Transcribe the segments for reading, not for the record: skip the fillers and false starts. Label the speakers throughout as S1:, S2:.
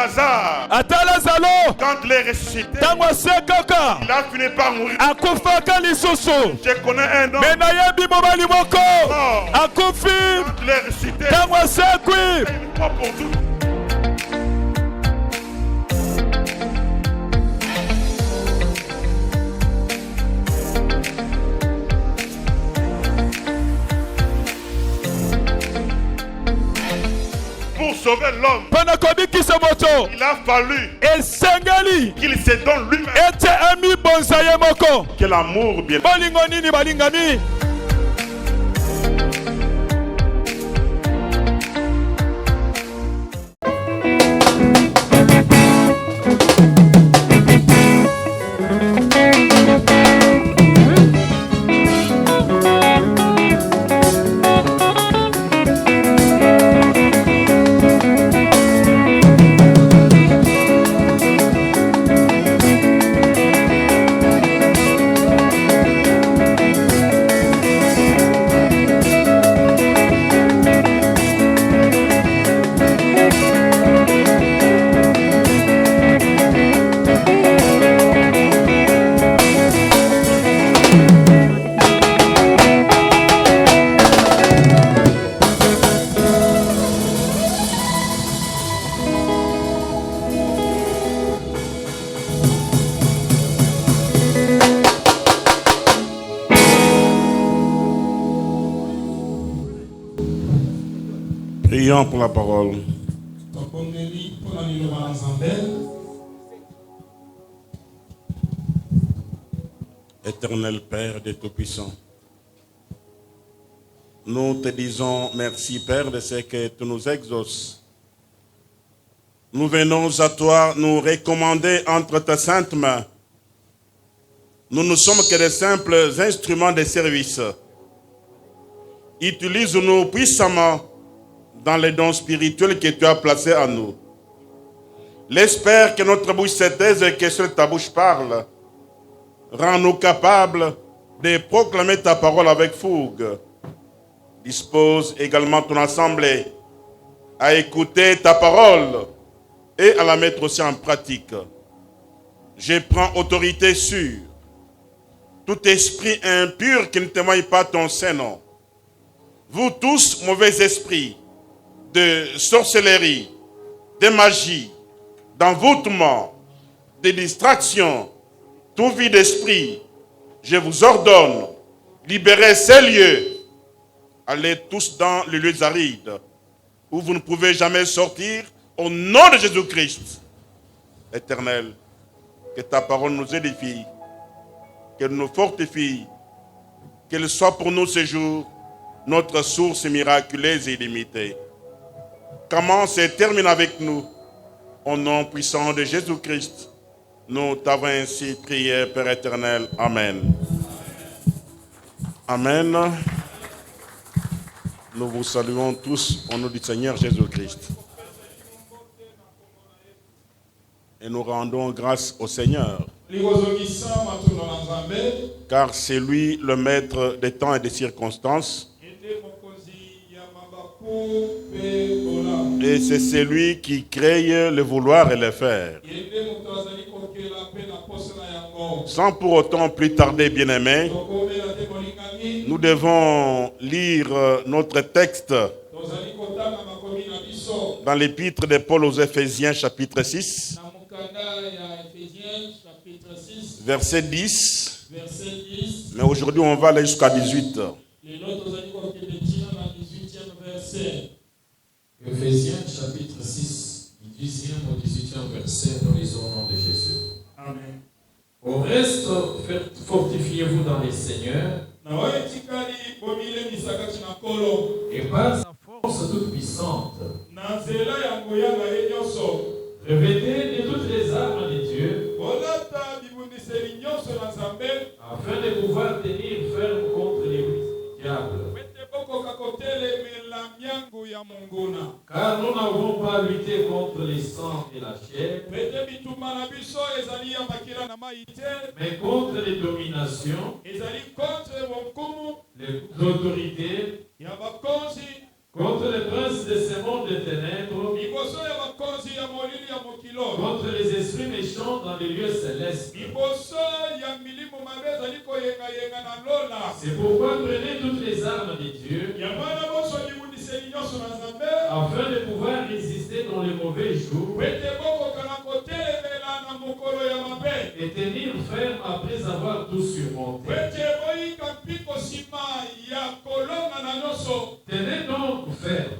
S1: Lazare, quand il est ressuscité, il a fini par mourir. Je connais un homme quand il est ressuscité, une fois pour toutes. Pour sauver l'homme, il a fallu qu'il se donne lui-même. Quel amour bien. Prions pour la parole. Éternel Père des Tout-Puissants, nous te disons merci Père de ce que tu nous exauces. Nous venons à toi nous recommander entre tes saintes mains. Nous ne sommes que de simples instruments de service. Utilise-nous puissamment dans les dons spirituels que tu as placés en nous. L'espère que notre bouche se taise et que seule ta bouche parle. Rends-nous capables de proclamer ta parole avec fougue. Dispose également ton assemblée à écouter ta parole et à la mettre aussi en pratique. Je prends autorité sur tout esprit impur qui ne témoigne pas ton Saint-Nom. Vous tous, mauvais esprits, de sorcellerie, de magie, d'envoûtement, de distraction, tout vide d'esprit, je vous ordonne, libérez ces lieux. Allez tous dans les lieux arides, où vous ne pouvez jamais sortir, au nom de Jésus-Christ. Éternel, que ta parole nous édifie, qu'elle nous fortifie, qu'elle soit pour nous ce jour notre source miraculeuse et illimitée. Commence et termine avec nous. Au nom puissant de Jésus-Christ, nous t'avons ainsi prié, Père éternel. Amen. Amen. Nous vous saluons tous au nom du Seigneur Jésus-Christ. Et nous rendons grâce au Seigneur. Car c'est lui le maître des temps et des circonstances. Et c'est celui qui crée le vouloir et le faire. Sans pour autant plus tarder, bien-aimés, nous devons lire notre texte dans l'épître de Paul aux Éphésiens, chapitre 6, verset 10. Mais aujourd'hui, on va aller jusqu'à 18.
S2: Éphésiens chapitre 6, du 10e au 18e verset, nous lisons au nom de Jésus. Amen. Au reste, fortifiez-vous dans les seigneurs, et par sa force toute puissante, revêtez de toutes les armes de Dieu, afin de pouvoir tenir ferme contre les diables. Car nous n'avons pas lutté contre les sangs et la chair, mais contre les dominations, les autorités, contre les princes de ce monde de ténèbres, contre les esprits méchants dans les lieux célestes. C'est pourquoi prenez toutes les armes de Dieu, afin de pouvoir résister dans les mauvais jours et tenir ferme après avoir tout surmonté. Tenez donc ferme.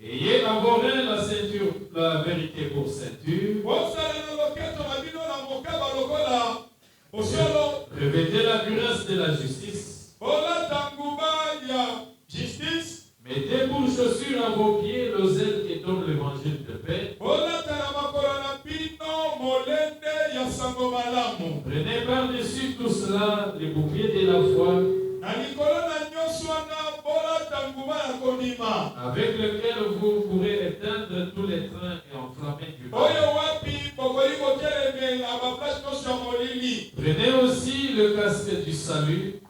S2: Ayez à vos reins la ceinture, la vérité pour ceinture. Revêtez la cuirasse de la justice. Mettez pour chaussures à vos pieds l'auzel qui donne l'évangile de paix. Prenez par-dessus tout cela les boucliers de la foi, avec lequel vous pourrez éteindre tous les trains et enflammer du mal. Prenez aussi le casque du salut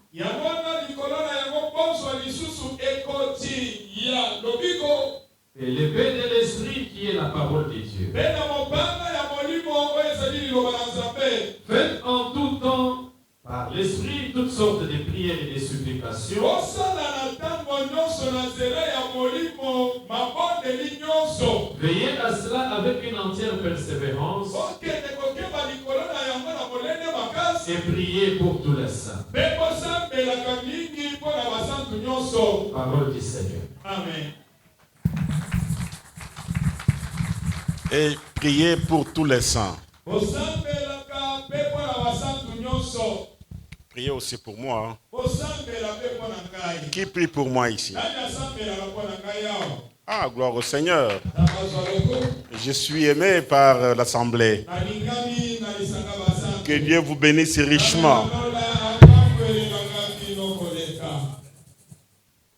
S2: et l'épée de l'esprit qui est la parole de Dieu. Faites en tout temps par l'esprit toutes sortes de prières et de supplications. Veillez à cela avec une entière persévérance et priez pour tous les saints. Parole du Seigneur.
S1: Amen. Et priez pour tous les saints. Priez aussi pour moi. Qui prie pour moi ici? Ah, gloire au Seigneur. Je suis aimé par l'Assemblée. Que Dieu vous bénisse richement.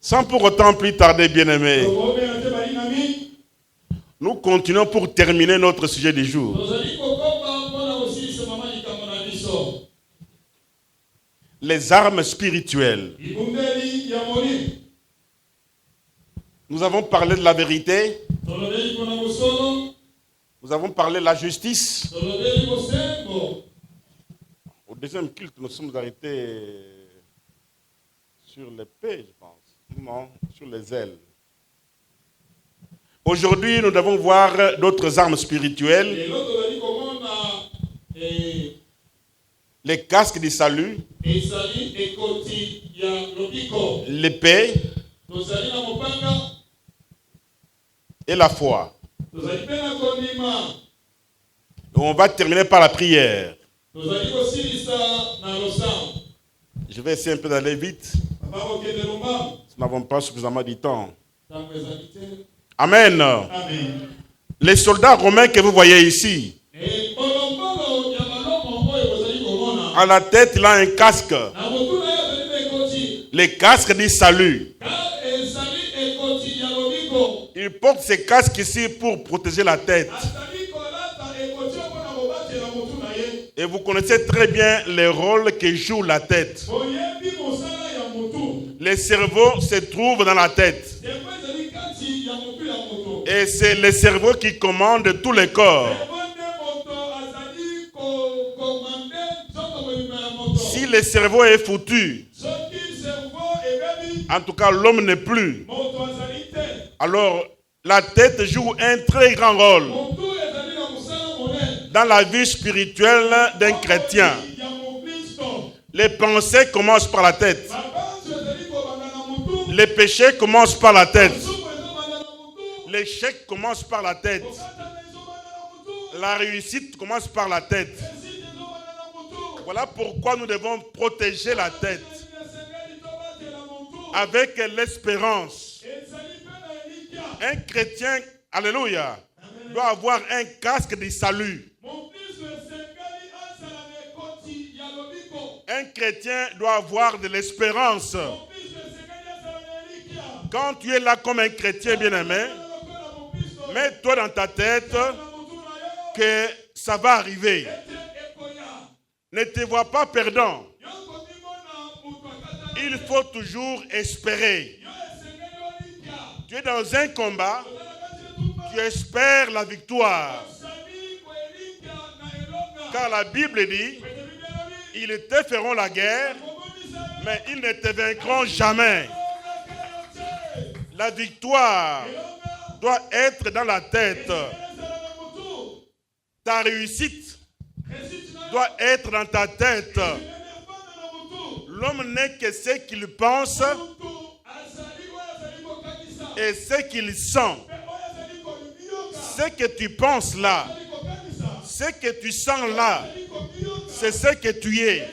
S1: Sans pour autant plus tarder, bien-aimés, nous continuons pour terminer notre sujet du jour. Les armes spirituelles. Nous avons parlé de la vérité. Nous avons parlé de la justice. Au deuxième culte, nous sommes arrêtés sur l'épée, je pense. Non, sur les ailes. Aujourd'hui, nous devons voir d'autres armes spirituelles. Les casques du salut, l'épée et la foi. Et on va terminer par la prière. Je vais essayer un peu d'aller vite. Nous n'avons pas suffisamment de temps. Amen. Amen. Les soldats romains que vous voyez ici, à la tête, il a un casque. Les casques du salut. Il porte ces casques ici pour protéger la tête. Et vous connaissez très bien les rôles que joue la tête. Le cerveau se trouve dans la tête. Et c'est le cerveau qui commande tous les corps. Si le cerveau est foutu, en tout cas l'homme n'est plus, alors la tête joue un très grand rôle dans la vie spirituelle d'un chrétien. Les pensées commencent par la tête. Les péchés commencent par la tête. L'échec commence par la tête. La réussite commence par la tête. Voilà pourquoi nous devons protéger la tête avec l'espérance. Un chrétien, alléluia, doit avoir un casque du salut. Un chrétien doit avoir de l'espérance. Quand tu es là comme un chrétien bien-aimé, mets-toi dans ta tête que ça va arriver. Ne te vois pas perdant. Il faut toujours espérer. Tu es dans un combat. Tu espères la victoire. Car la Bible dit, ils te feront la guerre, mais ils ne te vaincront jamais. La victoire doit être dans la tête. Ta réussite doit être dans ta tête. L'homme n'est que ce qu'il pense et ce qu'il sent. Ce que tu penses là, ce que tu sens là, c'est ce que tu es.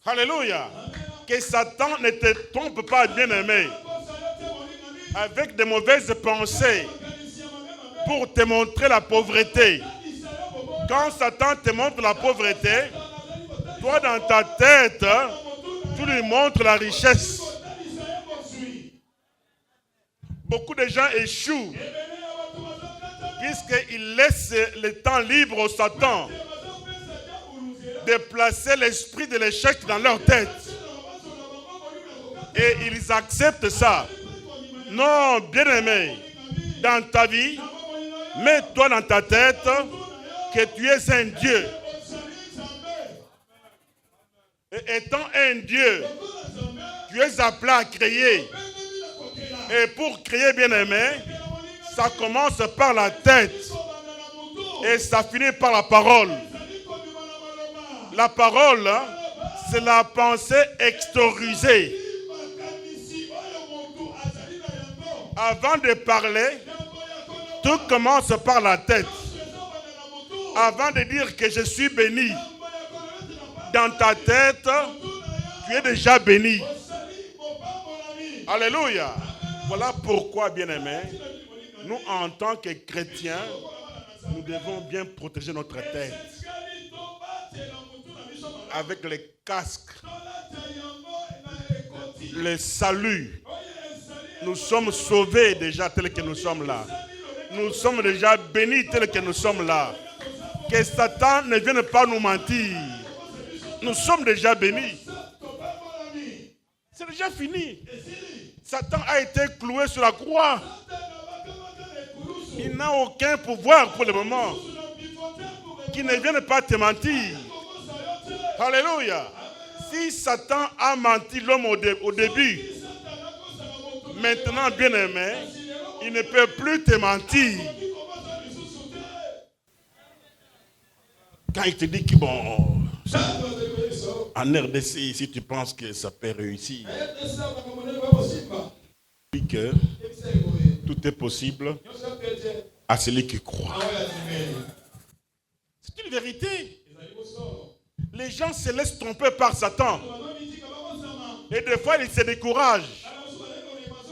S1: Alléluia. Que Satan ne te trompe pas, bien-aimé, avec de mauvaises pensées pour te montrer la pauvreté. Quand Satan te montre la pauvreté, toi dans ta tête, tu lui montres la richesse. Beaucoup de gens échouent puisqu'ils laissent le temps libre au Satan de placer l'esprit de l'échec dans leur tête. Et ils acceptent ça. Non, bien-aimé, dans ta vie, mets-toi dans ta tête que tu es un Dieu. Et étant un Dieu, tu es appelé à créer. Et pour créer, bien-aimé, ça commence par la tête. Et ça finit par la parole. La parole, c'est la pensée extériorisée. Avant de parler, tout commence par la tête. Avant de dire que je suis béni, dans ta tête, tu es déjà béni. Alléluia. Voilà pourquoi, bien-aimés, nous, en tant que chrétiens, nous devons bien protéger notre tête avec les casques, le salut. Nous sommes sauvés déjà tels que nous sommes là. Nous sommes déjà bénis tels que nous sommes là. Que Satan ne vienne pas nous mentir. Nous sommes déjà bénis. C'est déjà fini. Satan a été cloué sur la croix. Il n'a aucun pouvoir pour le moment. Qu'il ne vienne pas te mentir. Alléluia. Si Satan a menti l'homme au début, maintenant, bien-aimé, il ne peut plus te mentir. Quand il te dit que bon, en RDC, si tu penses que ça peut réussir, puis que tout est possible à celui qui croit. C'est une vérité. Les gens se laissent tromper par Satan. Et des fois, ils se découragent.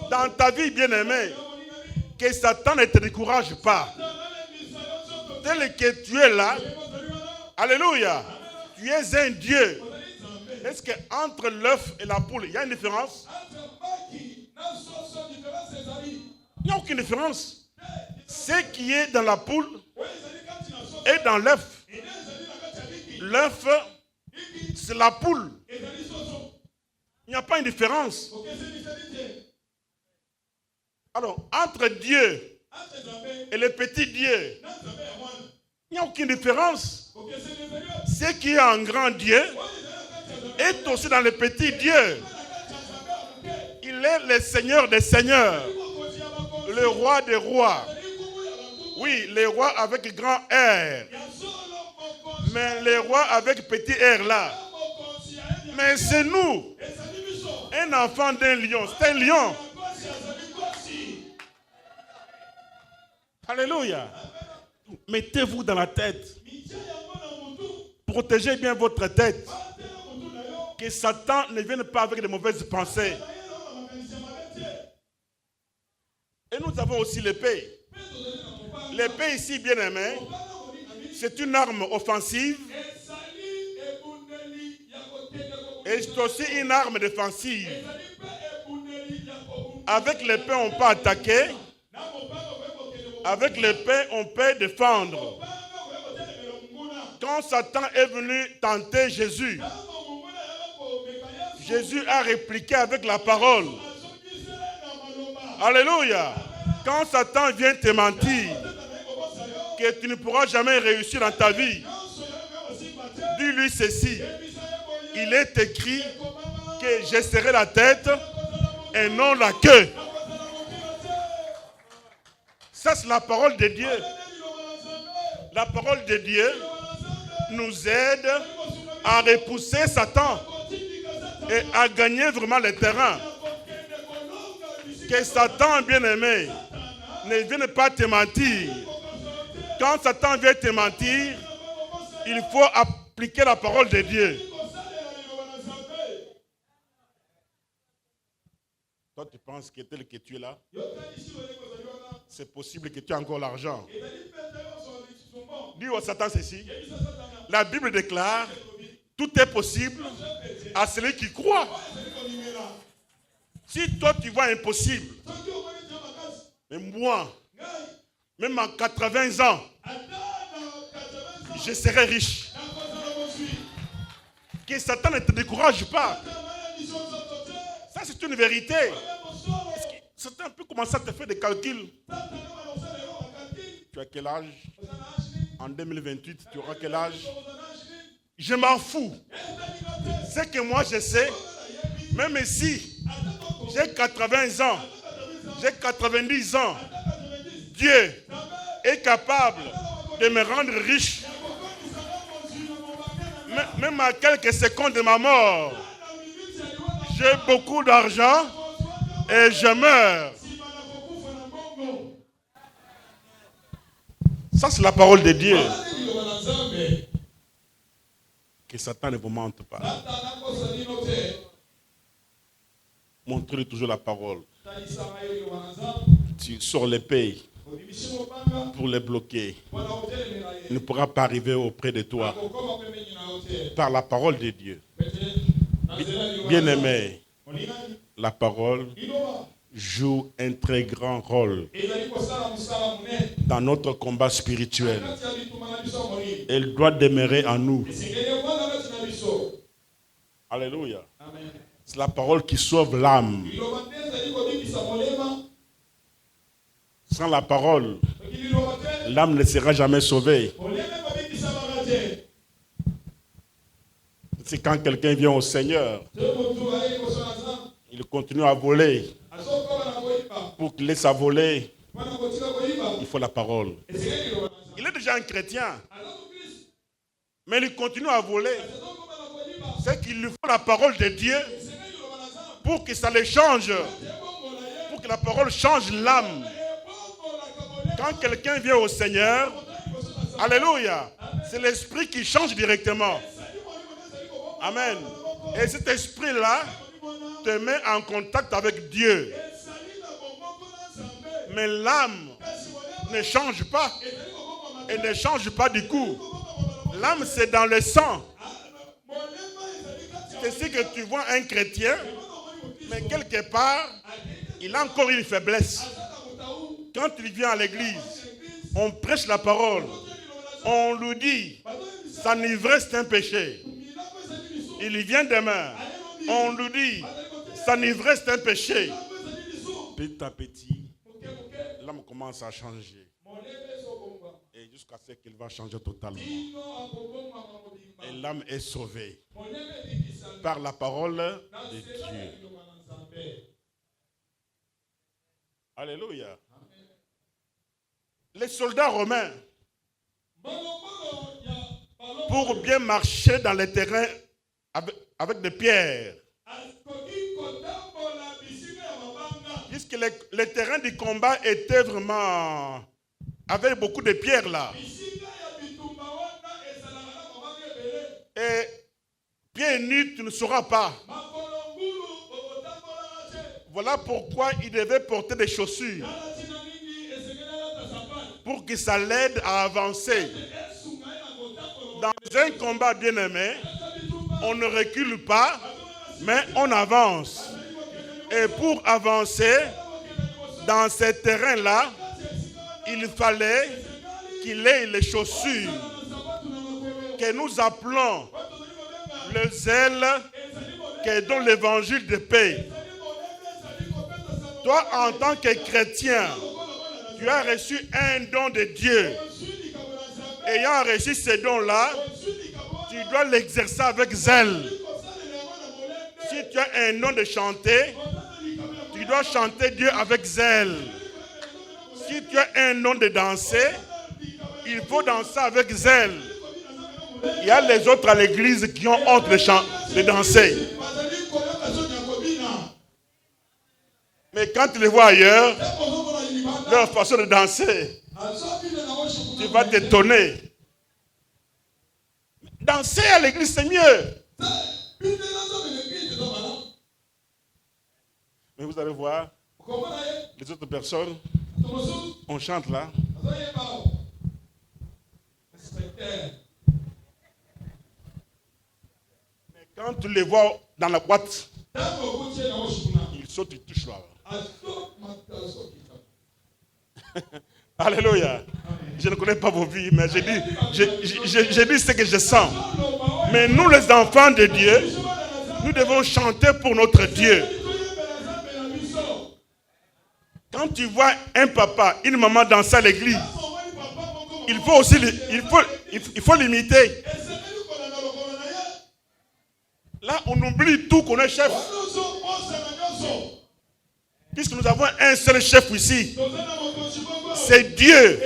S1: Dans ta vie, bien-aimé, que Satan ne te décourage pas. Tel que tu es là, alléluia, tu es un Dieu. Est-ce qu'entre l'œuf et la poule, il y a une différence? Il n'y a aucune différence. Ce qui est dans la poule est dans l'œuf. L'œuf, c'est la poule. Il n'y a pas une différence. Alors, entre Dieu et le petit Dieu, il n'y a aucune différence. Ce qui est un grand Dieu est aussi dans le petit Dieu. Il est le Seigneur des seigneurs, le roi des rois. Oui, les rois avec grand R. Mais les rois avec petit R là. Mais c'est nous. Un enfant d'un lion, c'est un lion. Alléluia. Mettez-vous dans la tête. Protégez bien votre tête. Que Satan ne vienne pas avec de mauvaises pensées. Et nous avons aussi l'épée. L'épée ici, bien aimé, c'est une arme offensive. Et c'est aussi une arme défensive. Avec l'épée, on peut attaquer. Avec l'épée, on peut défendre. Quand Satan est venu tenter Jésus, Jésus a répliqué avec la parole. Alléluia. Quand Satan vient te mentir, que tu ne pourras jamais réussir dans ta vie, dis-lui ceci. Il est écrit que je serai la tête et non la queue. Ça, c'est la parole de Dieu. La parole de Dieu nous aide à repousser Satan et à gagner vraiment le terrain. Que Satan, bien-aimé, ne vienne pas te mentir. Quand Satan vient te mentir, il faut appliquer la parole de Dieu. Toi, tu penses que tel que tu es là, c'est possible que tu aies encore l'argent. Dis au Satan ceci. La Bible déclare, tout est possible à celui qui croit. Si toi tu vois impossible, mais moi, même en 80 ans, je serai riche. Que Satan ne te décourage pas. Ça, c'est une vérité. Satan peut commencer à te faire des calculs. Tu as quel âge? En 2028, tu auras quel âge? Je m'en fous. C'est que moi, je sais, même si j'ai 80 ans, j'ai 90 ans, Dieu est capable de me rendre riche. Même à quelques secondes de ma mort, j'ai beaucoup d'argent et je meurs. Ça, c'est la parole de Dieu. Que Satan ne vous mente pas. Montrez-lui toujours la parole. Tu sors l'épée pour les bloquer. Il ne pourra pas arriver auprès de toi par la parole de Dieu. Bien-aimé, la parole joue un très grand rôle dans notre combat spirituel. Elle doit demeurer en nous. Alléluia. C'est la parole qui sauve l'âme. Sans la parole, l'âme ne sera jamais sauvée. C'est quand quelqu'un vient au Seigneur, il continue à voler. Pour qu'il laisse à voler, il faut la parole. Il est déjà un chrétien, mais il continue à voler. C'est qu'il lui faut la parole de Dieu pour que ça le change. Pour que la parole change l'âme. Quand quelqu'un vient au Seigneur, alléluia, c'est l'esprit qui change directement. Amen. Et cet esprit-là te met en contact avec Dieu. Mais l'âme ne change pas. Elle ne change pas du coup. L'âme, c'est dans le sang. C'est ce que tu vois un chrétien, mais quelque part, il a encore une faiblesse. Quand il vient à l'église, on prêche la parole. On lui dit, s'enivrer c'est un péché. Il vient demain. On lui dit, s'enivrer c'est un péché. Petit à petit, l'âme commence à changer. Et jusqu'à ce qu'il va changer totalement. Et l'âme est sauvée par la parole de Dieu. Alléluia. Les soldats romains, pour bien marcher dans les terrains avec des pierres, puisque les terrains du combat étaient vraiment avec beaucoup de pierres là. Et pieds nus, tu ne sauras pas. Voilà pourquoi il devait porter des chaussures. Pour que ça l'aide à avancer. Dans un combat bien-aimé, on ne recule pas, mais on avance. Et pour avancer dans ces terrains-là, il fallait qu'il ait les chaussures que nous appelons le zèle qui est dans l'évangile de paix. Toi, en tant que chrétien, tu as reçu un don de Dieu. Ayant reçu ce don-là, tu dois l'exercer avec zèle. Si tu as un don de chanter, tu dois chanter Dieu avec zèle. Si tu as un don de danser, il faut danser avec zèle. Il y a les autres à l'église qui ont honte de danser. Mais quand tu les vois ailleurs, leur façon de danser, tu vas t'étonner. Danser à l'église, c'est mieux. Mais vous allez voir, les autres personnes, on chante là. Mais quand tu les vois dans la boîte, ils sautent, ils touchent là. Alléluia. Je ne connais pas vos vies, mais je dis ce que je sens. Mais nous, les enfants de Dieu, nous devons chanter pour notre Dieu. Quand tu vois un papa, une maman danser à l'église, il faut aussi l'imiter. Là, on oublie tout qu'on est chef. Puisque nous avons un seul chef ici, c'est Dieu.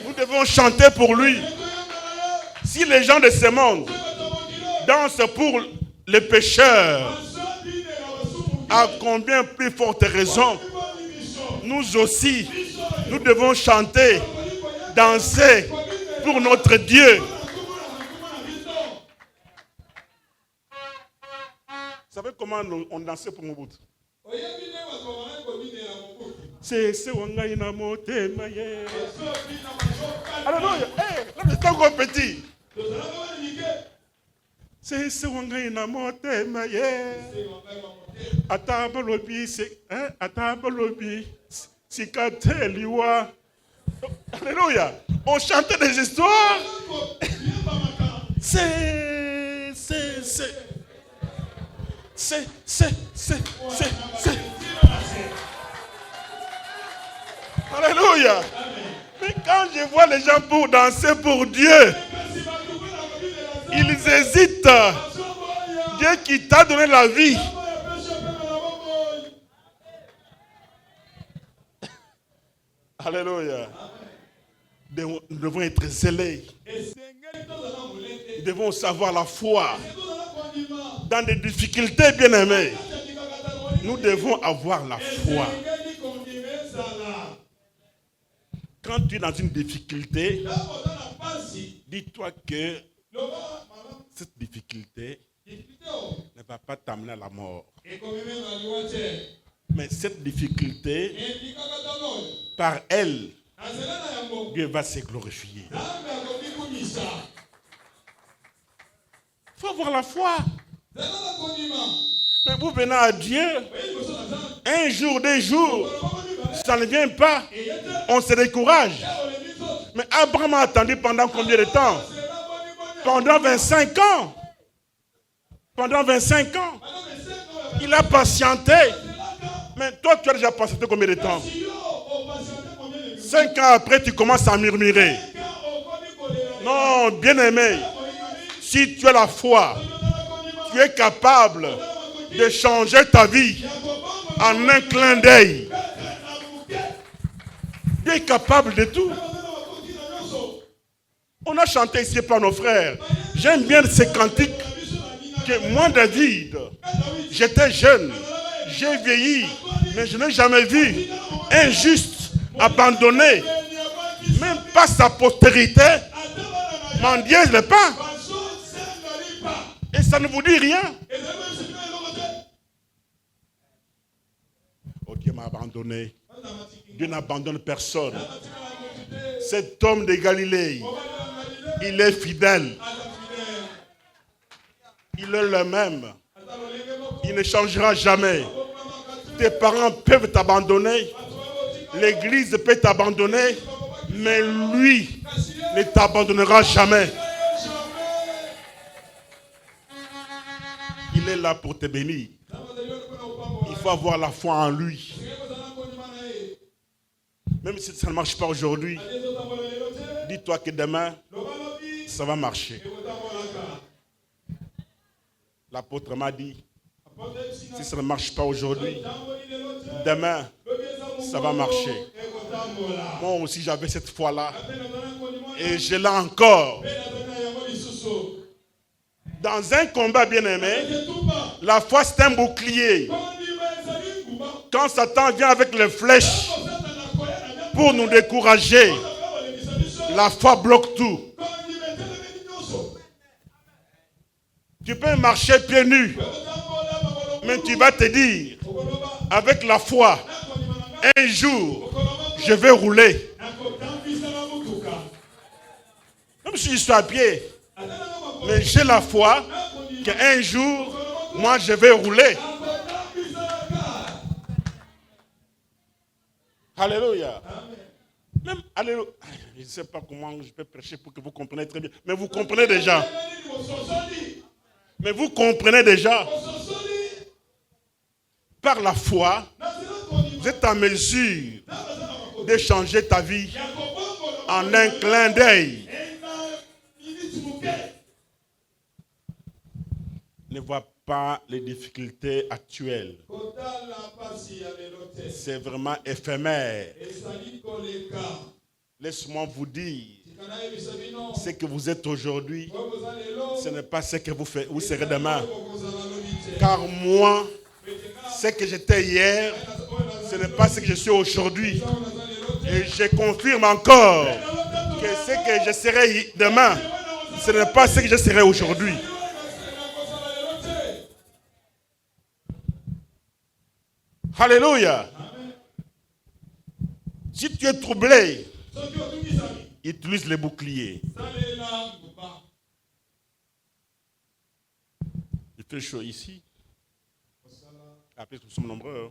S1: Nous devons chanter pour lui. Si les gens de ce monde dansent pour les pécheurs, à combien plus forte raison, nous aussi, nous devons chanter, danser pour notre Dieu. Vous savez comment on dansait pour Mobutu? C'est Wangai na motema ye. Alléluia. Là, c'est encore petit. C'est Wangai na motema ye. Atabalobi, sikateliwa. Alléluia. On chantait des histoires. Alléluia. Mais quand je vois les gens pour danser pour Dieu, ils hésitent. Dieu qui t'a donné la vie. Alléluia. Nous devons être zélés. Nous devons savoir la foi. Dans des difficultés, bien-aimés, nous devons avoir la foi. Quand tu es dans une difficulté, dis-toi que cette difficulté ne va pas t'amener à la mort. Mais cette difficulté, par elle, Dieu va se glorifier. Il faut avoir la foi. Mais vous venez à Dieu, un jour, 2 jours, ça ne vient pas, on se décourage. Mais Abraham a attendu pendant combien de temps? Pendant 25 ans. Pendant 25 ans. Il a patienté. Mais toi, tu as déjà patienté combien de temps? 5 ans après, tu commences à murmurer. Non, bien-aimé, si tu as la foi, tu es capable de changer ta vie en un clin d'œil. Tu es capable de tout. On a chanté ici par nos frères. J'aime bien ces cantiques que moi, David, j'étais jeune, j'ai vieilli, mais je n'ai jamais vu un juste abandonné, même pas sa postérité, mendier le pain. Et ça ne vous dit rien. Oh, Dieu m'a abandonné. Dieu n'abandonne personne. Cet homme de Galilée, il est fidèle. Il est le même. Il ne changera jamais. Tes parents peuvent t'abandonner. L'église peut t'abandonner. Mais lui ne t'abandonnera jamais. Il est là pour te bénir. Il faut avoir la foi en lui. Même si ça ne marche pas aujourd'hui, dis-toi que demain, ça va marcher. L'apôtre m'a dit, si ça ne marche pas aujourd'hui, demain, ça va marcher. Moi aussi, j'avais cette foi-là. Et je l'ai encore. Dans un combat bien-aimé, la foi, c'est un bouclier. Quand Satan vient avec les flèches pour nous décourager, la foi bloque tout. Tu peux marcher pieds nus, mais tu vas te dire, avec la foi, un jour, je vais rouler. Même si je suis à pied, mais j'ai la foi qu'un jour, moi, je vais rouler. Alléluia. Même, alléluia. Je ne sais pas comment je peux prêcher pour que vous compreniez très bien. Mais vous comprenez déjà. Mais vous comprenez déjà. Par la foi, vous êtes en mesure de changer ta vie en un clin d'œil. Ne vois pas les difficultés actuelles. C'est vraiment éphémère. Laisse-moi vous dire, ce que vous êtes aujourd'hui, ce n'est pas ce que vous serez demain. Car moi, ce que j'étais hier, ce n'est pas ce que je suis aujourd'hui. Et je confirme encore que ce que je serai demain, ce n'est pas ce que je serai aujourd'hui. Alléluia. Si tu es troublé, utilise les boucliers. Il fait chaud ici. Après, nous sommes nombreux.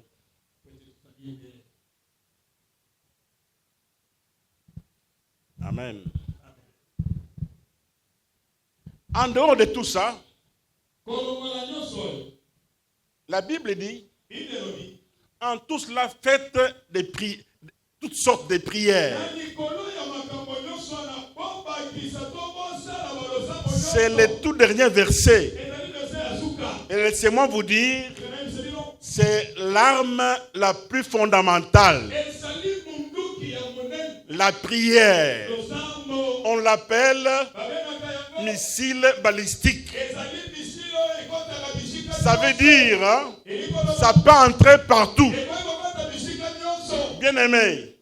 S1: Amen. En dehors de tout ça, la Bible dit, en tout cela, faites toutes sortes de prières. C'est le tout dernier verset. Et laissez-moi vous dire, c'est l'arme la plus fondamentale. La prière. On l'appelle missile balistique. Ça veut dire, ça peut entrer partout. Bien-aimé,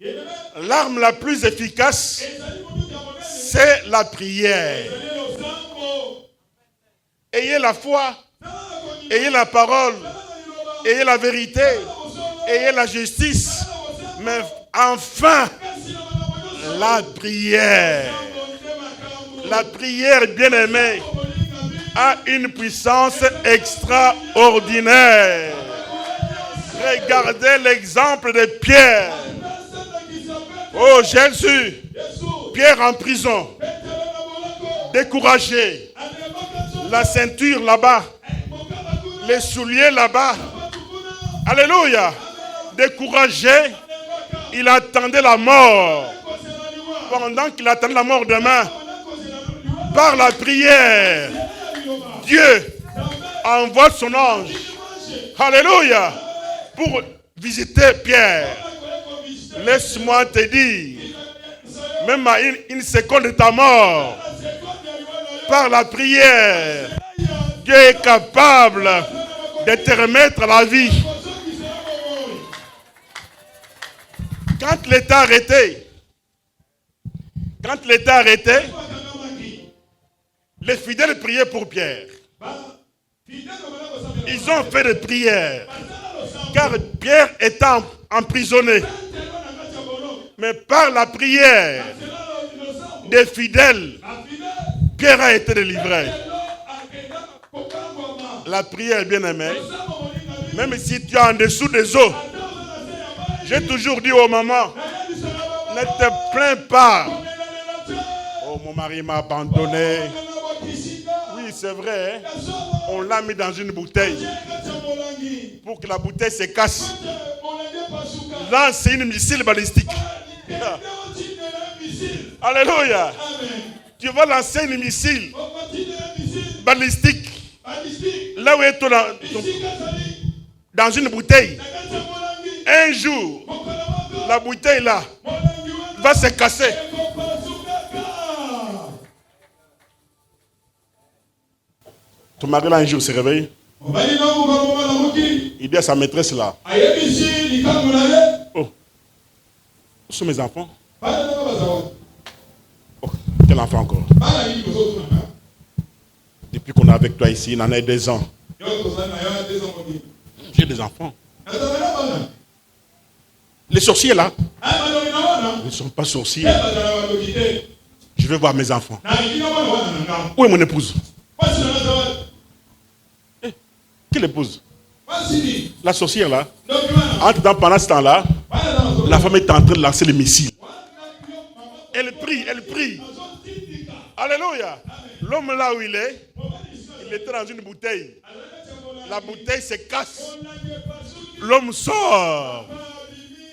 S1: l'arme la plus efficace, c'est la prière. Ayez la foi, ayez la parole, ayez la vérité, ayez la justice, mais enfin, la prière. La prière, bien-aimée, a une puissance extraordinaire. Regardez l'exemple de Pierre. Oh Jésus, Pierre en prison, découragé, la ceinture là-bas, les souliers là-bas. Alléluia. Découragé, il attendait la mort. Pendant qu'il attendait la mort demain, par la prière, Dieu envoie son ange. Alléluia. Pour visiter Pierre. Laisse-moi te dire, même à une seconde de ta mort, par la prière, Dieu est capable de te remettre la vie. Quand l'État arrêté, les fidèles priaient pour Pierre. Ils ont fait des prières, car Pierre était emprisonné. Mais par la prière des fidèles, Pierre a été délivré. La prière, bien-aimée, même si tu es en dessous des eaux, j'ai toujours dit aux mamans, ne te plains pas. Oh, mon mari m'a abandonné. Oui, c'est vrai, hein? On l'a mis dans une bouteille pour que la bouteille se casse. Là, c'est une missile balistique. Alléluia. Tu vas lancer un missile balistique. Là où est dans une bouteille. Un jour, la bouteille là va se casser. Ton mari là un jour se réveille. Il dit à sa maîtresse là. Oh, où sont mes enfants? Oh, quel enfant encore? Depuis qu'on est avec toi ici, il en a 2 ans. J'ai des enfants. Les sorciers là, ils ne sont pas sorciers. Je vais voir mes enfants. Où est mon épouse? Quelle épouse? La sorcière là. Pendant ce temps-là, la femme est en train de lancer les missiles. Elle prie, elle prie. Alléluia. L'homme là où il était dans une bouteille. La bouteille se casse. L'homme sort.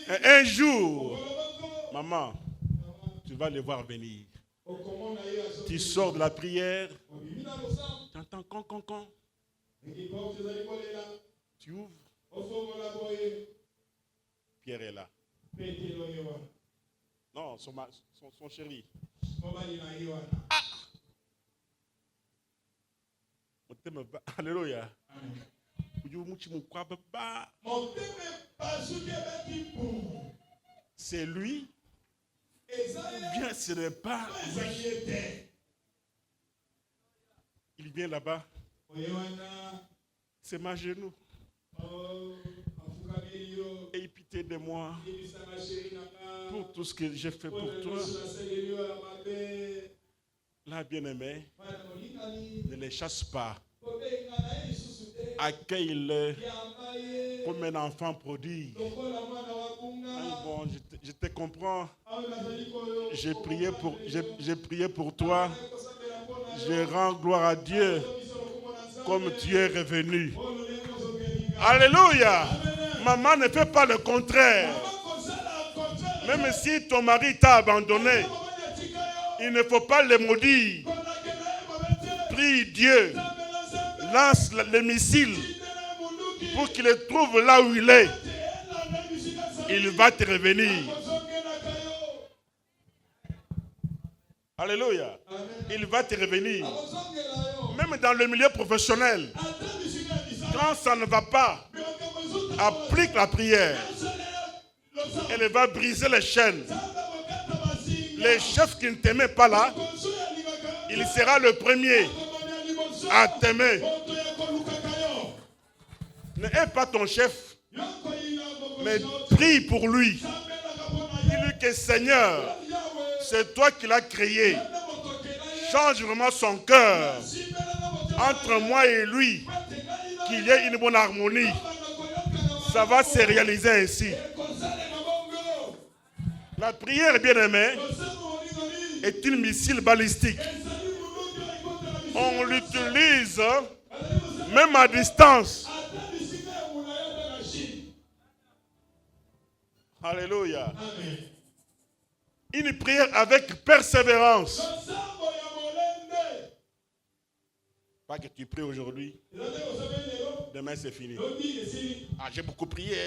S1: Et un jour, maman, tu vas les voir venir. Tu sors de la prière. Tu entends con. Tu ouvres. Pierre est là. Non, son chéri. Ah! Alléluia. C'est lui. Bien, ce n'est pas lui. Il vient là-bas. C'est ma genou. Aie pitié de moi pour tout ce que j'ai fait pour toi. Là, bien-aimé, ne les chasse pas. Accueille-le comme un enfant prodigue. Bon, je te comprends. J'ai prié pour toi. Je rends gloire à Dieu comme tu es revenu. Alléluia. Maman ne fait pas le contraire. Même si ton mari t'a abandonné, il ne faut pas le maudire. Prie Dieu. Lance les missiles pour qu'il le trouve là où il est. Il va te revenir. Alléluia. Il va te revenir. Même dans le milieu professionnel, quand ça ne va pas, applique la prière. Elle va briser les chaînes. Les chefs qui ne t'aimaient pas là, il sera le premier à t'aimer. Ne hais pas ton chef, mais prie pour lui. Dis-lui que Seigneur, c'est toi qui l'as créé. Change vraiment son cœur. Entre moi et lui, qu'il y ait une bonne harmonie. Ça va se réaliser ainsi. La prière, bien-aimée, est une missile balistique. On l'utilise même à distance. Alléluia. Une prière avec persévérance. Pas que tu pries aujourd'hui. Demain c'est fini. Ah, j'ai beaucoup prié.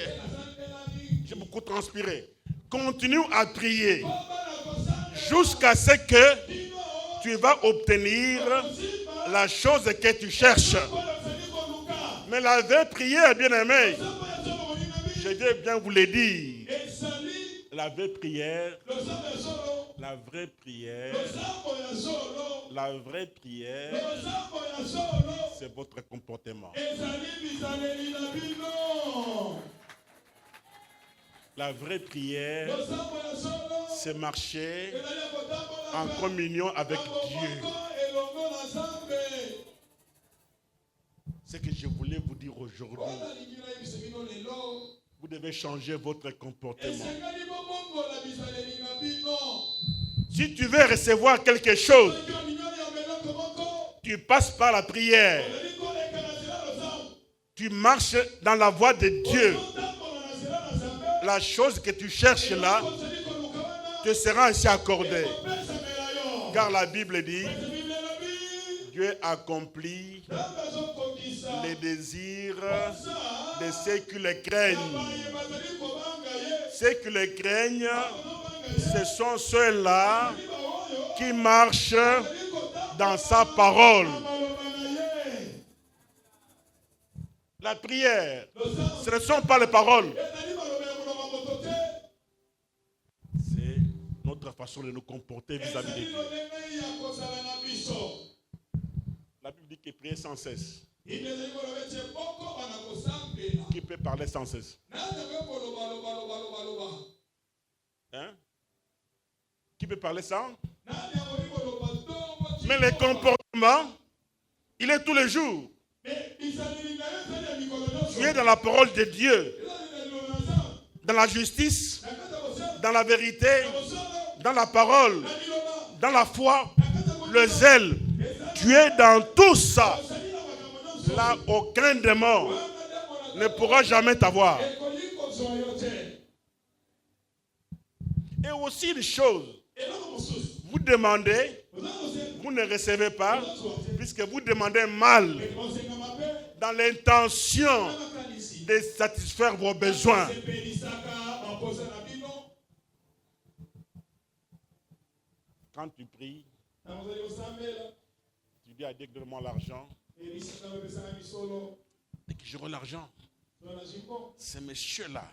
S1: J'ai beaucoup transpiré. Continue à prier jusqu'à ce que tu vas obtenir la chose que tu cherches. Mais la vraie prière, bien-aimé, je vais bien vous le dire. La vraie prière, c'est votre comportement. La vraie prière, c'est marcher en communion avec Dieu. Ce que je voulais vous dire aujourd'hui, vous devez changer votre comportement. Si tu veux recevoir quelque chose, tu passes par la prière. Tu marches dans la voie de Dieu. La chose que tu cherches là, te sera ainsi accordé. Car la Bible dit, Dieu accomplit les désirs de ceux qui le craignent. Ceux qui le craignent, ce sont ceux-là qui marchent dans sa parole. La prière, ce ne sont pas les paroles. C'est notre façon de nous comporter vis-à-vis de Dieu. La Bible dit qu'il prie sans cesse. Qui peut parler sans cesse? Hein? Qui peut parler sans? Mais le comportement, il est tous les jours. Tu es dans la parole de Dieu, dans la justice, dans la vérité, dans la parole, dans la foi, le zèle. Tu es dans tout ça. Là, aucun démon ne pourra jamais t'avoir. Et aussi une chose, vous demandez, vous ne recevez pas, puisque vous demandez mal, dans l'intention de satisfaire vos besoins. Quand tu pries, tu dis à Dieu, donne-moi l'argent. Dès que j'aurai l'argent, ce monsieur-là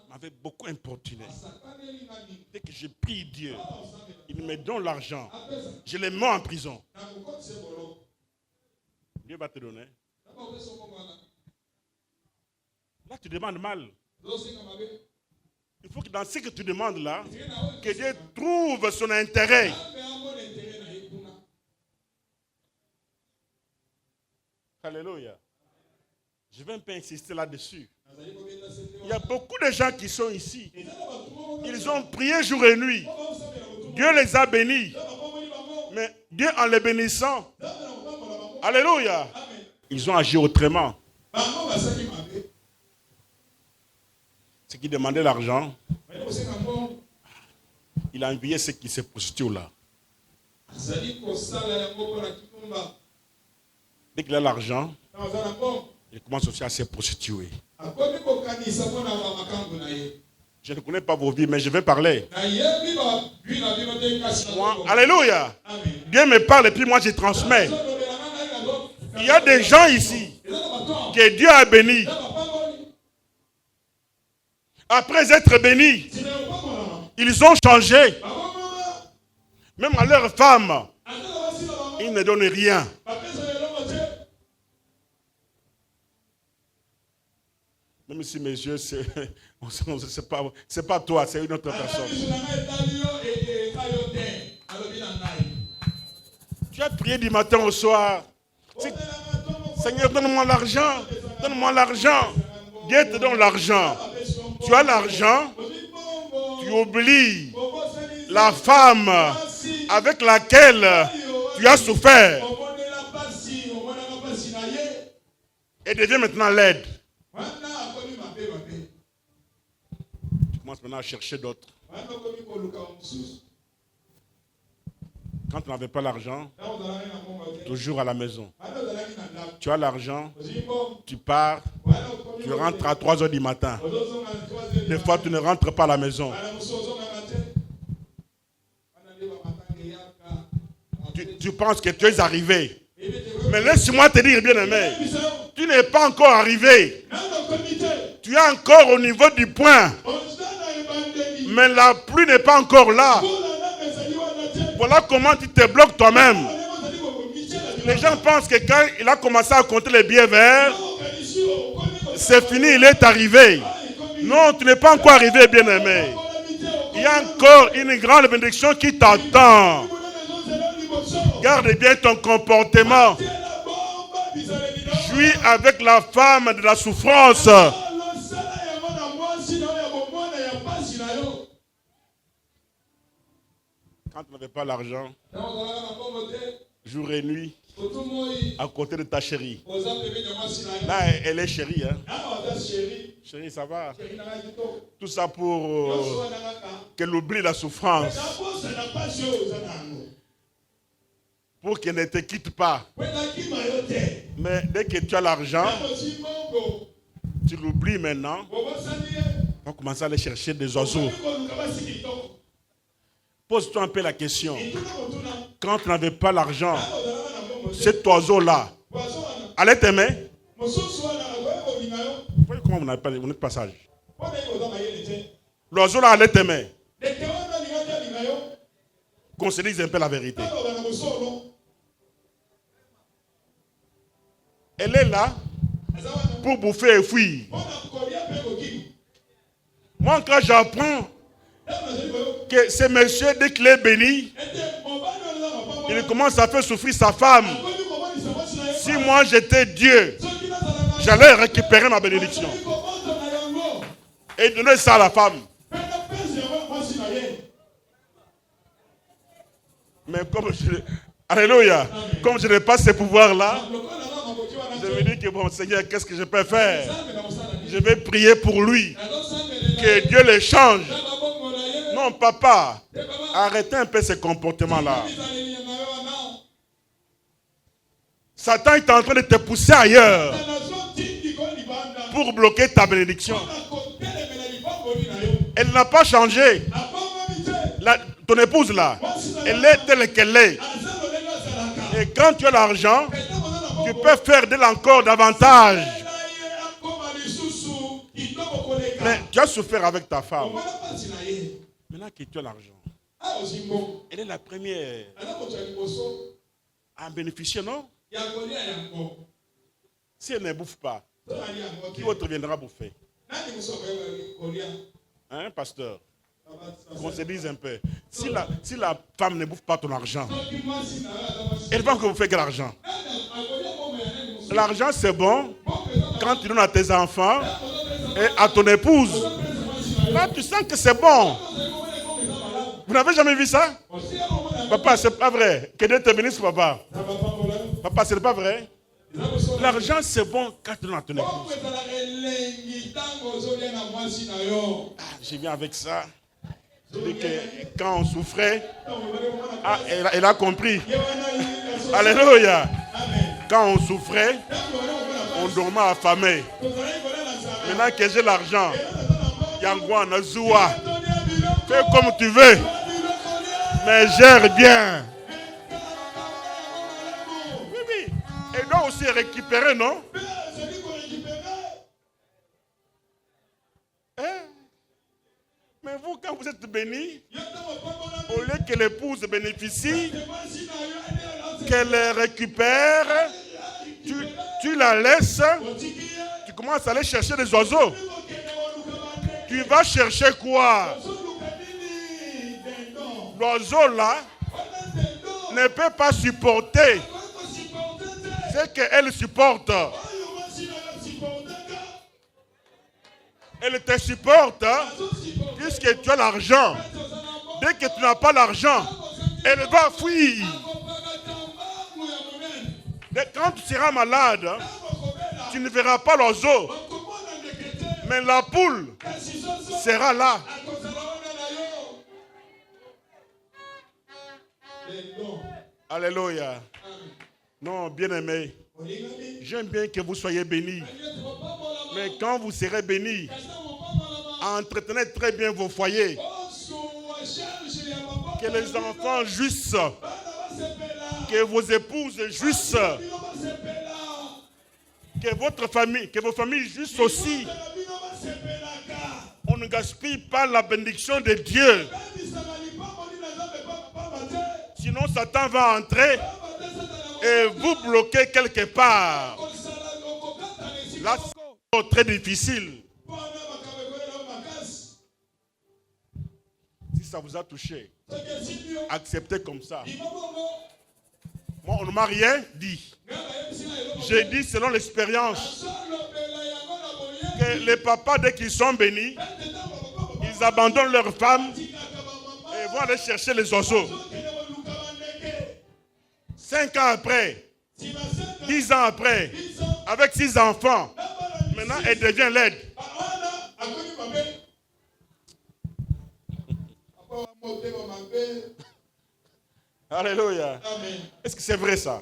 S1: m'avait beaucoup importuné. Dès que je prie Dieu, il me donne l'argent. Je le mets en prison. Dieu va te donner. Là, tu demandes mal. Il faut que dans ce que tu demandes là, que Dieu trouve son intérêt. Alléluia. Je ne vais pas insister là-dessus. Il y a beaucoup de gens qui sont ici. Ils ont prié jour et nuit. Dieu les a bénis. Mais Dieu, en les bénissant, alléluia, ils ont agi autrement. Ceux qui demandaient l'argent, il a envié ceux qui se prostituent là. Dès qu'il a l'argent, il commence aussi à se prostituer. Je ne connais pas vos vies, mais je vais parler. Moi, alléluia. Dieu me parle et puis moi je transmets. Il y a des gens ici que Dieu a bénis. Après être bénis, ils ont changé. Même à leurs femmes, ils ne donnent rien. Même si mes yeux, c'est pas toi, c'est une autre personne. Tu as prié du matin au soir. Seigneur, donne-moi l'argent. Donne-moi l'argent. Dieu te donne l'argent. Tu as l'argent. Tu oublies la femme avec laquelle tu as souffert. Et devient maintenant laide. Tu commences maintenant à chercher d'autres. Quand tu n'avais pas l'argent, toujours à la maison. Tu as l'argent, tu pars, tu rentres à 3 heures du matin. Des fois, tu ne rentres pas à la maison. Tu penses que tu es arrivé. Mais laisse-moi te dire, bien-aimé, tu n'es pas encore arrivé. Tu es encore au niveau du point. Mais la pluie n'est pas encore là. Voilà comment tu te bloques toi-même. Les gens pensent que quand il a commencé à compter les billets verts, c'est fini, il est arrivé. Non, tu n'es pas encore arrivé, bien-aimé. Il y a encore une grande bénédiction qui t'attend. Garde bien ton comportement. Jouis avec la femme de la souffrance. Quand tu n'avais pas l'argent, jour et nuit, à côté de ta chérie. Là, elle est chérie. Hein? Chérie, ça va? Tout ça pour qu'elle oublie la souffrance. Pour qu'elle ne te quitte pas. Mais dès que tu as l'argent, tu l'oublies maintenant. On va commencer à aller chercher des oiseaux. Pose-toi un peu la question. Quand tu n'avais pas l'argent, cet oiseau-là allait t'aimer? Comment vous n'avez pas de passage? L'oiseau-là allait t'aimer. Qu'on se dise un peu la vérité. Elle est là pour bouffer et fuir. Moi, quand j'apprends que ce monsieur, dès qu'il est béni, il commence à faire souffrir sa femme. Si moi j'étais Dieu, j'allais récupérer ma bénédiction et donner ça à la femme. Mais alléluia, comme je n'ai pas ce pouvoir-là, je me dis que bon Seigneur, qu'est-ce que je peux faire? Je vais prier pour lui, que Dieu le change. Non, papa, arrêtez un peu ce comportement-là. Satan est en train de te pousser ailleurs pour bloquer ta bénédiction. Elle n'a pas changé. Ton épouse là, elle est telle qu'elle est. Et quand tu as l'argent, tu peux faire d'elle encore davantage. Mais tu as souffert avec ta femme. Maintenant que tu as l'argent, elle est la première à en bénéficier, non? Si elle ne bouffe pas, qui autre viendra bouffer? Hein, pasteur? Qu'on se dise un peu. Si la femme ne bouffe pas ton argent, elle va encore bouffer quel argent? L'argent, c'est bon quand tu donnes à tes enfants et à ton épouse. Là, tu sens que c'est bon. Vous n'avez jamais vu ça? Papa, c'est pas vrai. Que Dieu te bénisse, papa. Papa, ce n'est pas vrai. L'argent, c'est bon quand tu donnes à ton épouse. Je viens avec ça. Je dis que quand on souffrait, elle a compris. Alléluia. Quand on souffrait, on dormait affamé. Maintenant que j'ai l'argent, Yangwa, Nazoua, fais comme tu veux, mais gère bien. Oui, oui. Elle doit aussi récupérer, non? Hein? Mais vous, quand vous êtes béni, au lieu que l'épouse bénéficie, qu'elle récupère, tu la laisses, tu commences à aller chercher des oiseaux. Tu vas chercher quoi? L'oiseau là ne peut pas supporter ce qu'elle supporte. Elle te supporte puisque tu as l'argent. Dès que tu n'as pas l'argent, elle va fuir. Quand tu seras malade, tu ne verras pas l'oiseau. Mais la poule sera là. Alléluia. Non, bien-aimé, j'aime bien que vous soyez bénis. Mais quand vous serez bénis, entretenez très bien vos foyers. Que les enfants jouissent. Que vos épouses jouissent. Que votre famille, que vos familles jouissent aussi. On ne gaspille pas la bénédiction de Dieu. Sinon, Satan va entrer et vous bloquer quelque part. Là, c'est très difficile. Si ça vous a touché, acceptez comme ça. Moi, on ne m'a rien dit. J'ai dit selon l'expérience que les papas, dès qu'ils sont bénis, ils abandonnent leurs femmes et vont aller chercher les oiseaux. 5 ans après, 10 ans après, avec 6 enfants, maintenant elle devient laide. Alléluia. Est-ce que c'est vrai ça?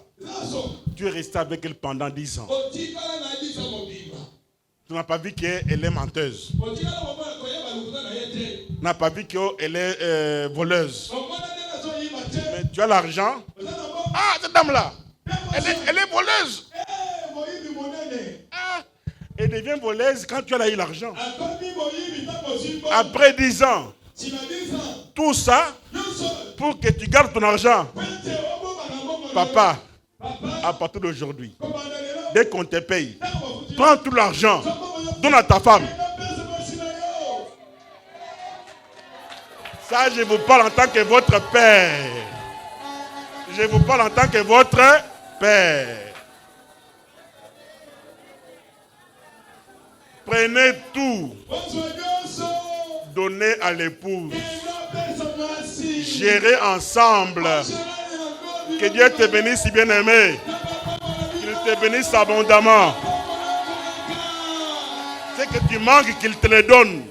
S1: Tu es resté avec elle pendant 10 ans. Tu n'as pas vu qu'elle est menteuse. Tu n'as pas vu qu'elle est voleuse. Mais tu as l'argent. Ah, cette dame-là, elle est voleuse. Ah, elle devient voleuse quand tu as eu l'argent. Après 10 ans, tout ça pour que tu gardes ton argent. Papa, à partir d'aujourd'hui, dès qu'on te paye, prends tout l'argent, donne à ta femme. Ça, je vous parle en tant que votre père. Je vous parle en tant que votre père. Prenez tout. Donnez à l'épouse. Gérez ensemble. Que Dieu te bénisse, bien-aimé. Qu'il te bénisse abondamment. C'est que tu manques, qu'il te le donne.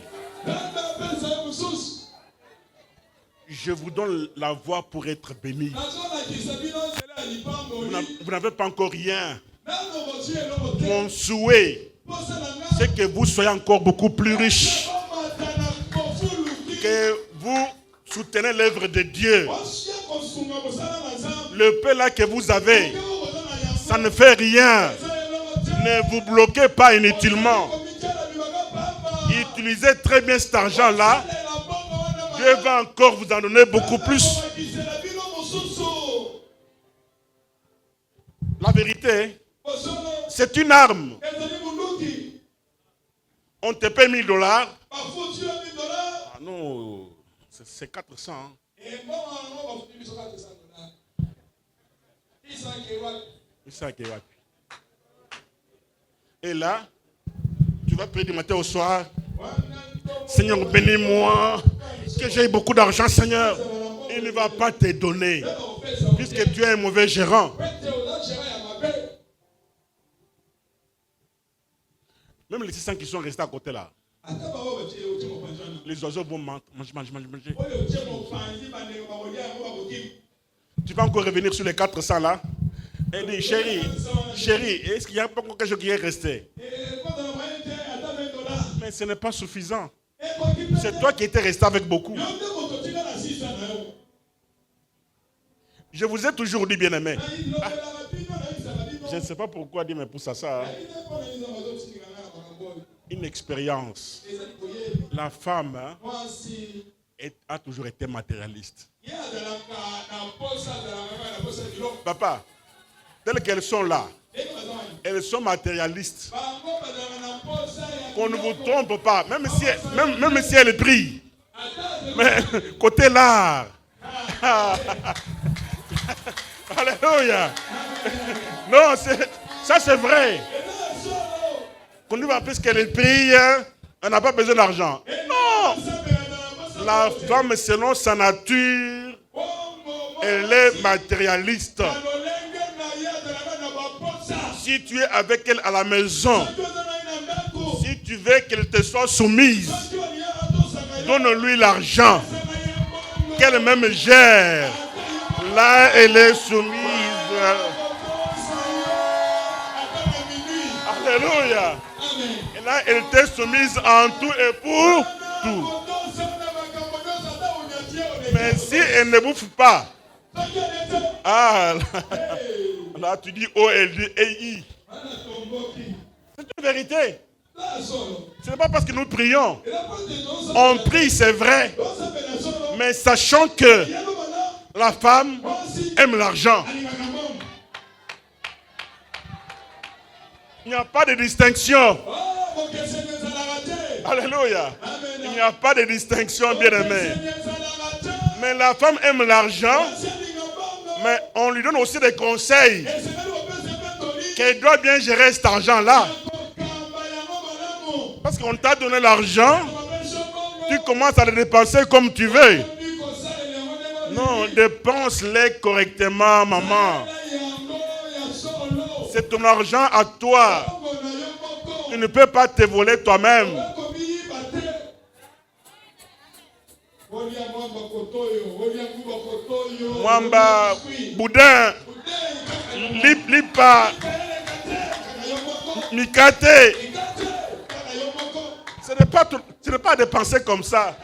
S1: Je vous donne la voie pour être béni. Vous n'avez pas encore rien. Mon souhait, c'est que vous soyez encore beaucoup plus riches. Que vous soutenez l'œuvre de Dieu. Le peu là que vous avez, ça ne fait rien. Ne vous bloquez pas inutilement. Utilisez très bien cet argent-là. Dieu va encore vous en donner beaucoup plus. La vérité, c'est une arme. On te paie $1000. Ah non, c'est 400. Et là, tu vas prier du matin au soir. Seigneur, bénis-moi. Que j'ai beaucoup d'argent, Seigneur. Il ne va pas te donner. Puisque tu es un mauvais gérant. Même les 600 qui sont restés à côté là. Les oiseaux vont manger. Tu vas encore revenir sur les 400 là. Et dit, chérie, est-ce qu'il y a pas encore quelque chose qui est resté? Mais ce n'est pas suffisant. C'est toi qui étais resté avec beaucoup. Je vous ai toujours dit, bien-aimé. Ah, je ne sais pas pourquoi Dieu me pousse à ça. Une expérience. La femme a toujours été matérialiste. Papa, telles qu'elles sont là, elles sont matérialistes. Qu'on ne vous trompe pas, même si elles prient. Mais côté l'art. Alléluia. Non, ça c'est vrai. Qu'on nous va plus qu'elle prie, elle n'a pas besoin d'argent. Non. La femme, selon sa nature, elle est matérialiste. Si tu es avec elle à la maison, si tu veux qu'elle te soit soumise, donne-lui l'argent qu'elle-même gère. Là, elle est soumise. Alléluia. Et là, elle t'est soumise en tout et pour tout. Mais si elle ne bouffe pas, là tu dis O, elle dit EI. C'est une vérité. Ce n'est pas parce que nous prions. On prie, c'est vrai. Mais sachant que la femme aime l'argent. Il n'y a pas de distinction. Alléluia. Il n'y a pas de distinction, bien-aimé. Mais la femme aime l'argent. Mais on lui donne aussi des conseils. Qu'elle doit bien gérer cet argent-là. Parce qu'on t'a donné l'argent. Tu commences à le dépenser comme tu veux. Non, dépense-les correctement, maman. C'est ton argent à toi. Tu ne peux pas te voler toi-même. Mwamba, boudin, lipa, mikate. Ce n'est pas de penser comme ça.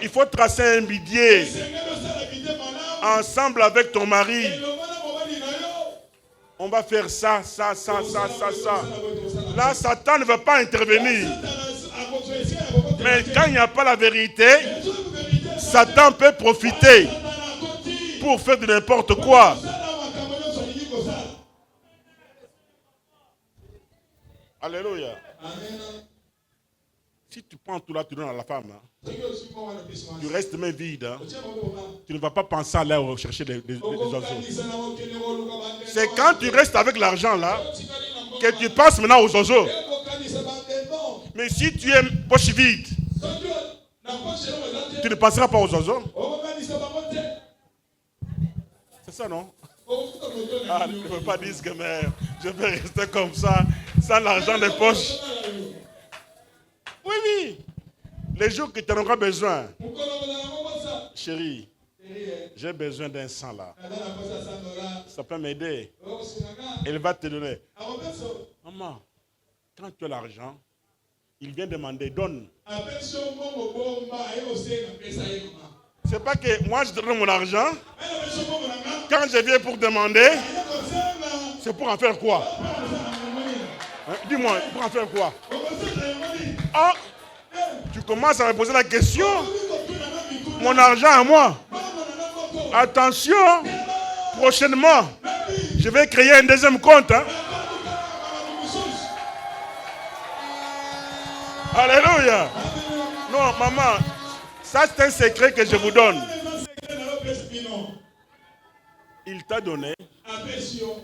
S1: Il faut tracer un bidier ensemble avec ton mari. On va faire ça. Là, Satan ne va pas intervenir. Mais quand il n'y a pas la vérité, Satan peut profiter pour faire de n'importe quoi. Alléluia. Si tu prends tout là, tu donnes à la femme, hein, tu restes main vide. Hein, tu ne vas pas penser à aller chercher des oiseaux. C'est quand tu restes avec l'argent là que tu penses maintenant aux oiseaux. Mais si tu es poche vide, tu ne penseras pas aux oiseaux. C'est ça, non? Ah, ne peux pas dire que mais je vais rester comme ça, sans l'argent des poches. Oui. Les jours que tu en auras besoin. Chérie, j'ai besoin d'un sang là. Ça peut m'aider. Elle va te donner. Maman, quand tu as l'argent, il vient demander, donne. C'est pas que moi je te donne mon argent. Quand je viens pour demander, c'est pour en faire quoi? Hein? Dis-moi, pour en faire quoi? Ah, tu commences à me poser la question. Mon argent à moi. Attention, prochainement, je vais créer un deuxième compte. Hein? Alléluia. Non, maman, ça c'est un secret que je vous donne. Il t'a donné.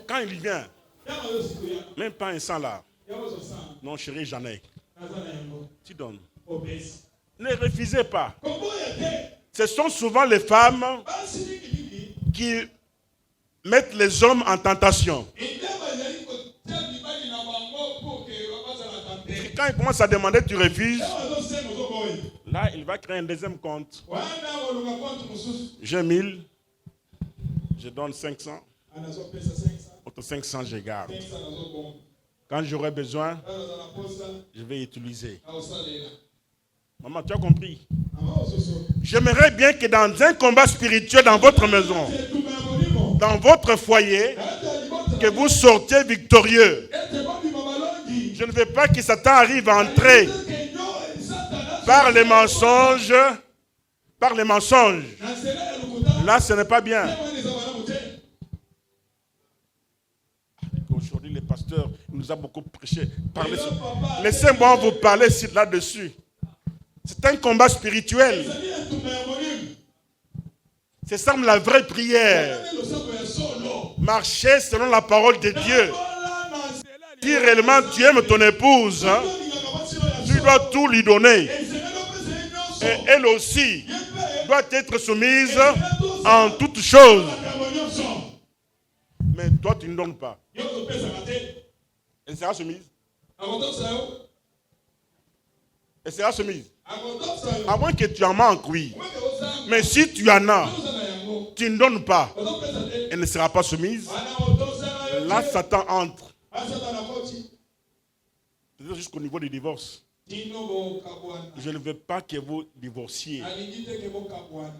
S1: Quand il vient, même pas un sang là. Non, chérie, j'en ai. Tu donnes. Ne refusez pas. Ce sont souvent les femmes qui mettent les hommes en tentation. Quand il commence à demander, tu refuses. Là, il va créer un deuxième compte. J'ai 1000. Je donne 500. Autre 500, je garde. Quand j'aurai besoin, je vais utiliser. Maman, tu as compris? J'aimerais bien que dans un combat spirituel dans votre maison, dans votre foyer, que vous sortiez victorieux. Je ne veux pas que Satan arrive à entrer par les mensonges. Par les mensonges. Là, ce n'est pas bien. Aujourd'hui, le pasteur nous a beaucoup prêché. Laissez-moi vous parler là-dessus. C'est un combat spirituel. C'est ça la vraie prière. Marcher selon la parole de Dieu. Si réellement tu aimes ton épouse, hein, tu dois tout lui donner. Et elle aussi doit être soumise en toutes choses. Mais toi, tu ne donnes pas. Elle sera soumise. Elle sera soumise. À moins que tu en manques, oui. Mais si tu en as, tu ne donnes pas. Elle ne sera pas soumise. Là, Satan entre. C'est jusqu'au niveau du divorce. Je ne veux pas que vous divorciez.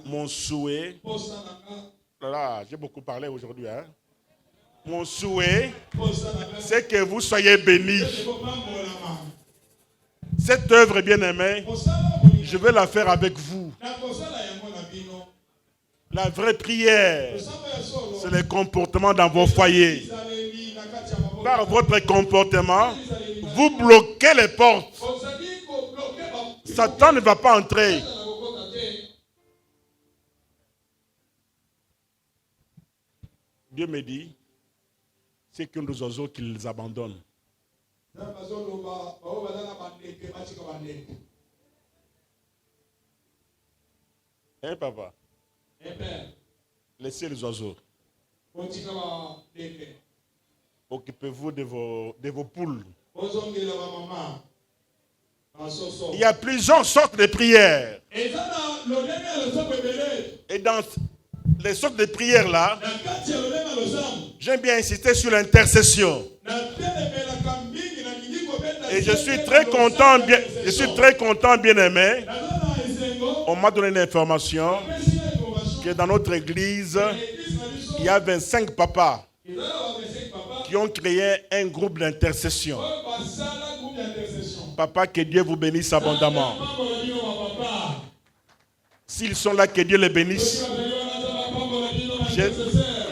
S1: Mon souhait, là, j'ai beaucoup parlé aujourd'hui, hein? Mon souhait, c'est que vous soyez bénis. Cette œuvre bien-aimée, je vais la faire avec vous. La vraie prière, c'est le comportement dans vos foyers. Par votre comportement, vous bloquez les portes. Satan ne va pas entrer. Dieu me dit, c'est qu'un des oiseaux qui les abandonne. Hein, papa? Laissez les oiseaux. Occupez-vous de vos poules. Il y a plusieurs sortes de prières. Et dans les sortes de prières là, j'aime bien insister sur l'intercession. Et je suis très content, bien aimé. On m'a donné une information que dans notre église, il y a 25 papas qui ont créé un groupe d'intercession. Papa, que Dieu vous bénisse abondamment. S'ils sont là, que Dieu les bénisse.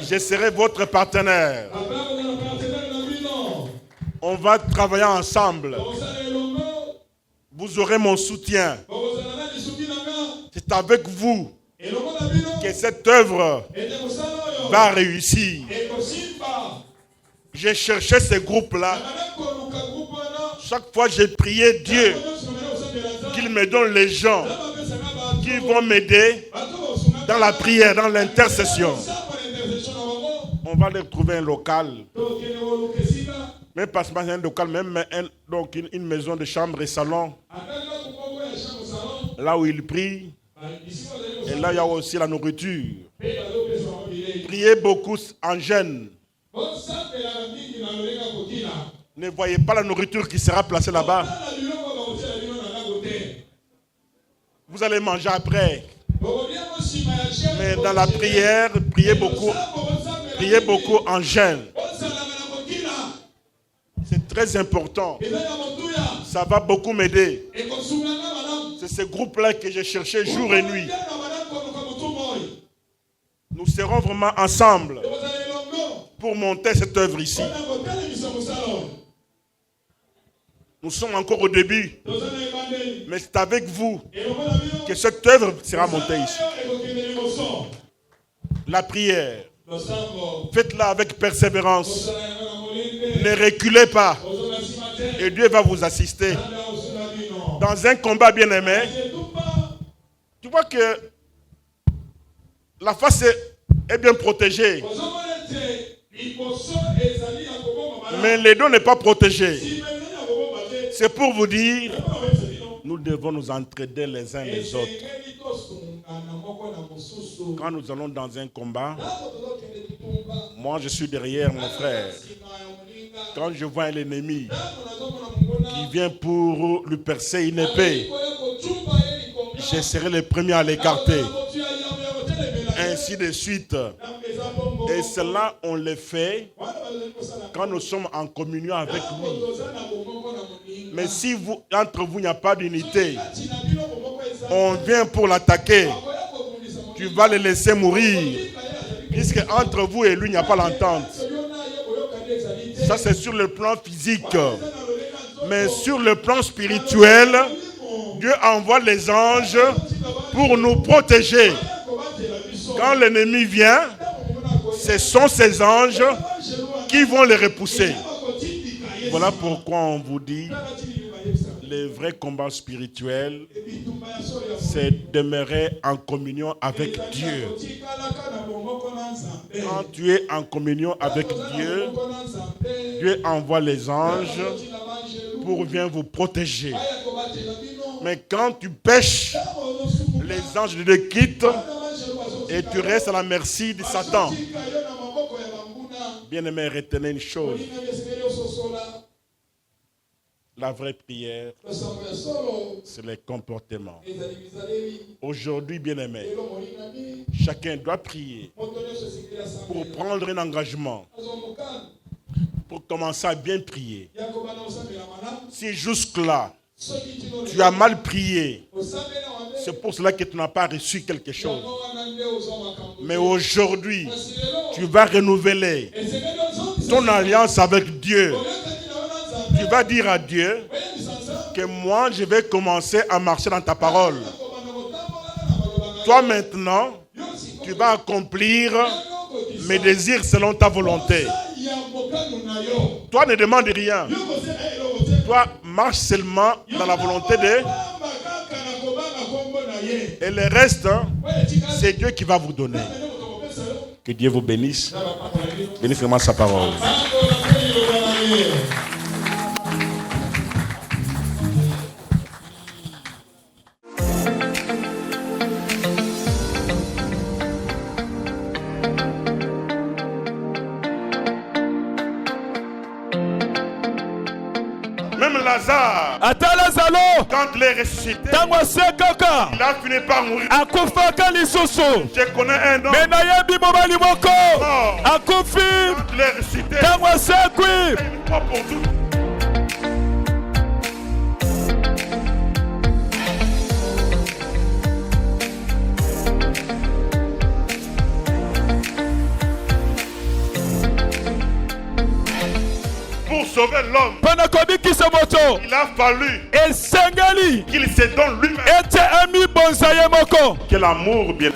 S1: Je serai votre partenaire. On va travailler ensemble. Vous aurez mon soutien. C'est avec vous que cette œuvre va réussir. J'ai cherché ce groupe-là. Chaque fois, j'ai prié Dieu qu'il me donne les gens qui vont m'aider dans la prière, dans l'intercession. On va leur trouver un local. Même pas seulement un local, même donc une maison de chambre et salon. Là où ils prient. Et là, il y a aussi la nourriture. Priez beaucoup en jeûne. Ne voyez pas la nourriture qui sera placée là-bas. Vous allez manger après. Mais dans la prière, priez beaucoup en jeûne. C'est très important. Ça va beaucoup m'aider. C'est ce groupe-là que j'ai cherché jour et nuit. Nous serons vraiment ensemble pour monter cette œuvre ici. Nous sommes encore au début. Mais c'est avec vous que cette œuvre sera montée ici. La prière, faites-la avec persévérance. Ne reculez pas. Et Dieu va vous assister. Dans un combat bien-aimé, tu vois que la face est bien protégée. Mais les dos n'est pas protégé. C'est pour vous dire, nous devons nous entraider les uns les autres. Quand nous allons dans un combat, moi je suis derrière mon frère. Quand je vois un ennemi qui vient pour lui percer une épée, je serai le premier à l'écarter. Ainsi de suite. Et cela, on le fait quand nous sommes en communion avec lui. Mais si entre vous, il n'y a pas d'unité, on vient pour l'attaquer, tu vas le laisser mourir. Puisque entre vous et lui, il n'y a pas l'entente. Ça, c'est sur le plan physique. Mais sur le plan spirituel, Dieu envoie les anges pour nous protéger. Quand l'ennemi vient, ce sont ces anges qui vont les repousser. Voilà pourquoi on vous dit, le vrai combat spirituel, c'est demeurer en communion avec Dieu. Quand tu es en communion avec Dieu, Dieu envoie les anges pour venir vous protéger. Mais quand tu pêches, les anges te quittent et tu restes à la merci de Satan. Bien-aimé, retenez une chose. La vraie prière, c'est les comportements. Aujourd'hui, bien-aimé, chacun doit prier pour prendre un engagement, pour commencer à bien prier. Si jusque-là, tu as mal prié, c'est pour cela que tu n'as pas reçu quelque chose. Mais aujourd'hui, tu vas renouveler ton alliance avec Dieu. Tu vas dire à Dieu que moi, je vais commencer à marcher dans ta parole. Toi maintenant, tu vas accomplir mes désirs selon ta volonté. Toi, ne demande rien. Toi, marche seulement dans la volonté de... Et le reste, c'est Dieu qui va vous donner. Que Dieu vous bénisse. Bénisse vraiment sa parole.
S2: Seigneur.
S1: Même Lazare, quand il est ressuscité, il a fini par mourir. Je connais un homme mort. Quand il est ressuscité, une fois pour toutes. Pour sauver l'homme, il a fallu qu'il se donne lui-même. Quel amour, bien.